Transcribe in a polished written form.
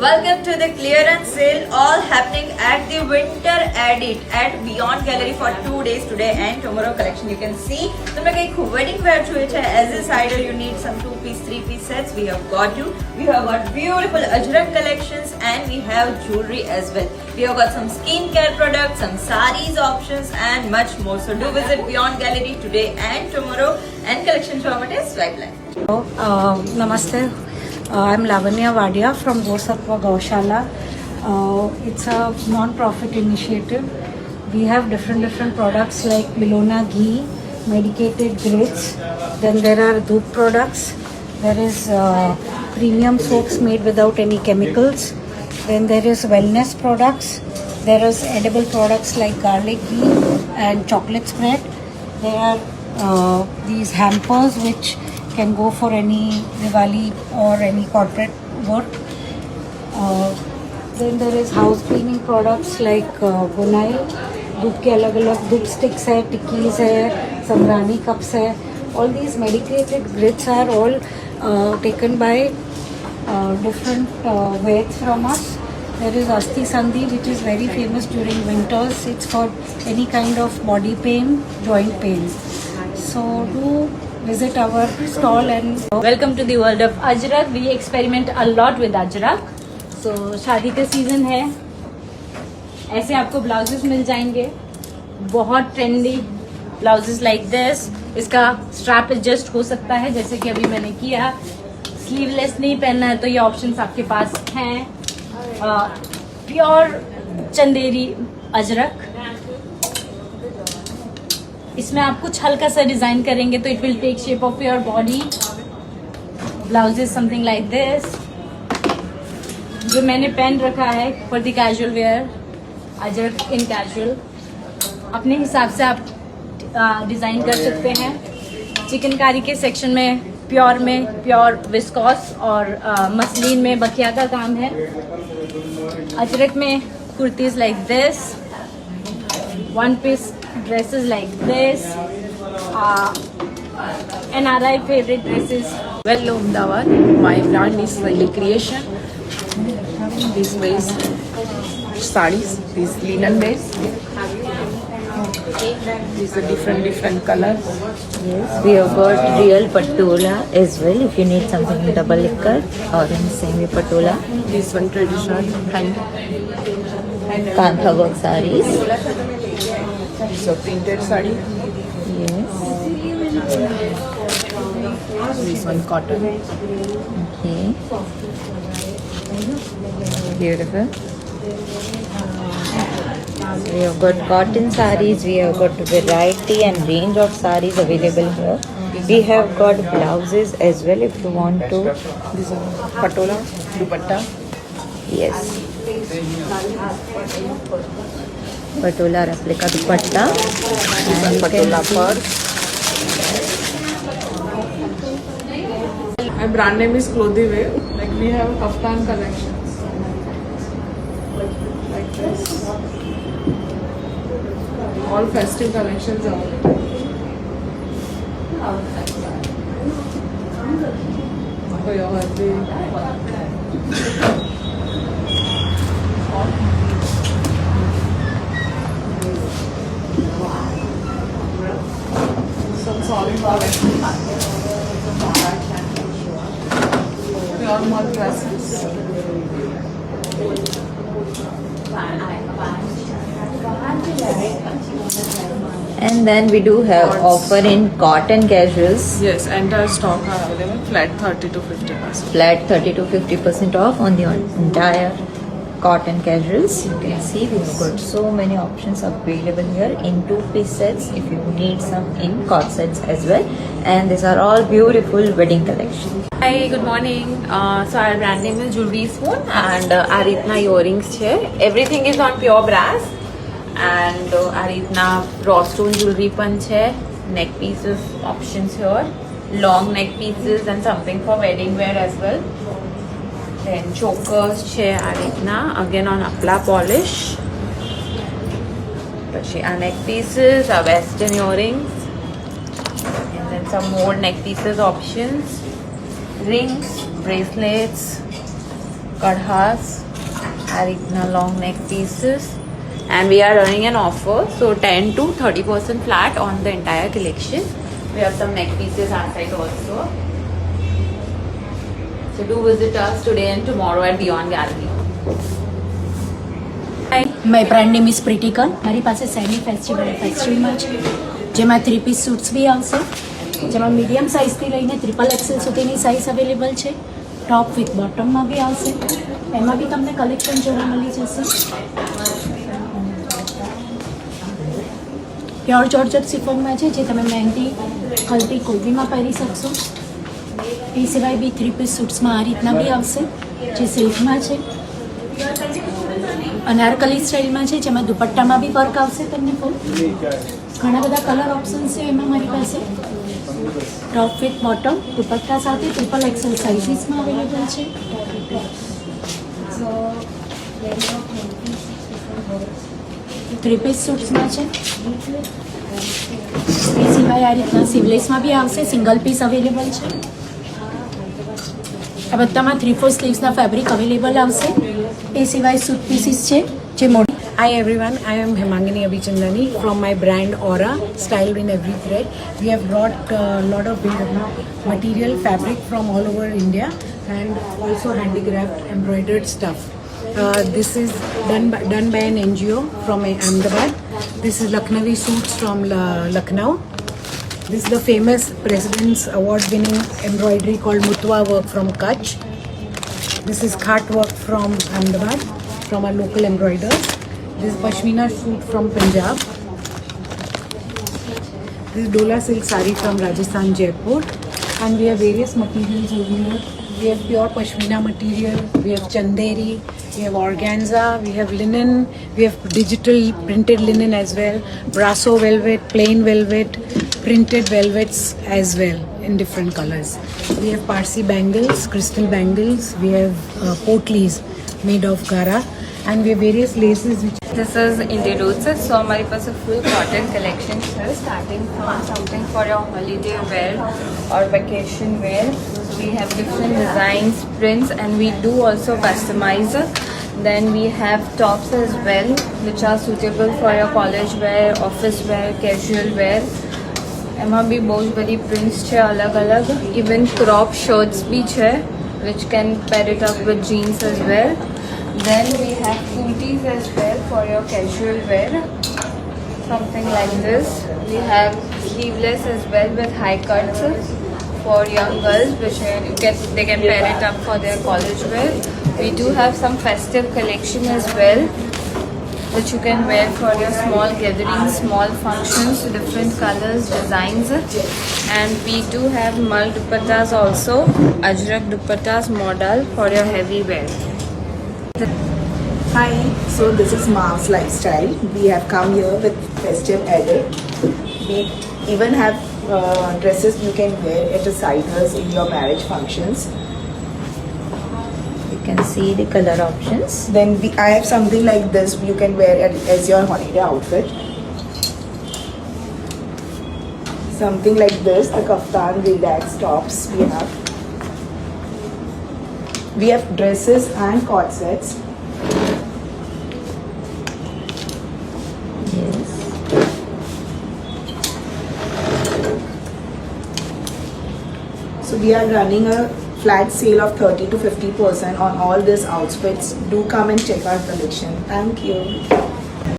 Welcome to the clearance sale, all happening at the winter edit at Beyond Gallery for 2 days today and tomorrow collection. You can see તમે કઈક wedding wear જોઈએ છે as a sider you need some 2-piece 3-piece sets. We have got you. We have got beautiful Ajrak collections and we have jewelry as well. We have got some skincare products, some sarees options and much more. So do visit Beyond Gallery today and tomorrow and collection show at Swipe Line. Namaste. I'm Lavanya Wadia from Gosatwa Gaushala. It's a non-profit initiative. We have different products like Milona ghee, medicated grits. Then there are Dhoop products. There is premium soaps made without any chemicals. Then there is wellness products. There is edible products like garlic ghee and chocolate spread. There are these hampers which can go for any Diwali or any corporate work. Then there is house cleaning products like bunai, धूप के अलग अलग धूप sticks है, टिक्कीज है, samrani cups है. All these medicated grits are all taken by different vets from us. There is Asti Sandhi which is very famous during winters. It's for any kind of body pain, joint pain. So do visit our stall and welcome to the world of Ajrakh. We experiment a lot with Ajrakh. So शादी का season है, ऐसे आपको blouses मिल जाएंगे, बहुत trendy blouses like this. इसका strap adjust हो सकता है जैसे कि अभी मैंने किया. स्लीवलेस नहीं पहनना है तो ये ऑप्शंस आपके पास हैं. प्योर चंदेरी अजरक. इसमें आप कुछ हल्का सा डिजाइन करेंगे तो it will take shape of your body. Blouse is something like this. जो मैंने पहन रखा है for the casual wear, Ajrak in casual. अपने हिसाब से आप डिजाइन कर सकते हैं. चिकनकारी के सेक्शन में प्योर विस्कॉस और मसलिन में बखिया का काम है. अजरक में kurtis like this, one piece dresses like this, NRI favorite dresses. Well, Ahmedabad, my brand is Swahili Creation. These ways sarees, these linen ways. These are different colors. Yes, we have got real patola as well if you need something in double cut or in semi patola. This one traditional hand. Kantha work sarees. So printed saree. Yes. This one cotton. Okay. Beautiful. We have got cotton sarees. We have got variety and range of sarees available here. We have got blouses as well if you want to. This one patola, dupatta. Yes. Patola replica dupatta. This one patola purse. My brand name is Clothy Wave. Like we have kaftan collections. Like this. All festive collections are for your birthday. Some solid collections. Pure mud dresses. And then we do have offer in cotton casuals. Yes, entire stock are available. Flat 30 to 50%. Flat 30 to 50% off on the entire cotton casuals. You can see we've got so many options available here in 2-piece sets if you need some in cord sets as well. And these are all beautiful wedding collections. Hi, good morning. So our brand name is Jewelry Spoon and our રીતના earrings છે. Everything is on pure brass and આ રીતના raw stone jewelry પણ છે. Neck pieces options here. Long neck pieces and something for wedding wear as well. Then chokers છે આ રીતના again on apla polish. પછી આ neck pieces, our western earrings. And then some more neck pieces options. Rings, bracelets, kadhas are itna long neck pieces, and we are running an offer, so 10 to 30% flat on the entire collection. We have some neck pieces outside also, so do visit us today and tomorrow at Beyond Gallery. My brand name is પ્રિટિકલ. મારી પાસે semi ફેસ્ટિવલમાં છે, જેમાં 3 piece suits બી આવશે, જેમાં medium સાઇઝથી લઈને XXL સુધીની સાઇઝ અવેલેબલ છે. ટોપ વિથ બોટમમાં બી આવશે, એમાં બી તમને કલેક્શન જોવા મળી જશે. પ્યોર જોર્જેટ સિફોનમાં છે, જે તમે મહેંદી, હલ્દી, કોઈ બીમાં પહેરી શકશો. એ સિવાય બી 3 પીસ સૂટ્સમાં આ રીતના બી આવશે, જે સિલ્કમાં છે. અનારકલી સ્ટાઇલમાં છે, જેમાં દુપટ્ટામાં બી વર્ક આવશે તમને ફૂલ. ઘણા બધા કલર ઓપ્શન્સ છે એમાં મારી પાસે. ટોપ વિથ બોટમ દુપટ્ટા સાથે XXL સાઇઝીસમાં અવેલેબલ છે. 3 પીસ સૂટ્સમાં છે. એ સિવાય આ રીતના સિવલેસમાં બી આવશે, સિંગલ પીસ અવેલેબલ છે. આ બધામાં 3/4 સ્લીવ્સના ફેબ્રિક અવેલેબલ આવશે. એ સિવાય સૂટ પીસીસ છે, જે મોડી. Hi everyone, I am Hemangini Abhichandani from my brand Aura, styled in every thread. We have brought a lot of material fabric from all over India and also handicraft embroidered stuff. This is done by an NGO from Ahmedabad. This is Lucknowi suits from Lucknow. This is the famous President's Award winning embroidery called Mutwa work from Kutch. This is Khat work from Ahmedabad from our local embroiders. This is Pashmina suit from Punjab. This is Dola silk sari from Rajasthan, Jaipur. And we have various materials over here. We have pure Pashmina material, we have Chanderi, we have organza, we have linen, we have digital printed linen as well, brasso velvet, plain velvet, printed velvets as well in different colors. We have Parsi bangles, crystal bangles, we have potlis made of gara, and we have various laces which This is Indie Roots. So हमारे पास full cotton collection है, starting from something for your holiday wear or vacation wear. We have different designs, prints, and we do also customize. Then we have tops as well, which are suitable for your college wear, office wear, casual wear. એમાં બી બહુ જ બધી prints છે અલગ અલગ. Even crop shirts બી છે, which can pair it up with jeans as well. Then we have kurtis as well for your casual wear, something like this. We have sleeveless as well with high cuts for young girls, which they can pair it up for their college wear. We do have some festive collection as well, which you can wear for your small gatherings, small functions, different colors, designs. And we do have mal dupattas also, ajrak dupattas model for your heavy wear. Hi, so this is Mav's Lifestyle. We have come here with festive edit. We even have dresses you can wear at a siders in your marriage functions. You can see the color options. Then I have something like this you can wear as your holiday outfit. Something like this, the kaftan relax tops we have. We have dresses and court sets. Yes. So we are running a flat sale of 30 to 50% on all these outfits. Do come and check our collection. Thank you.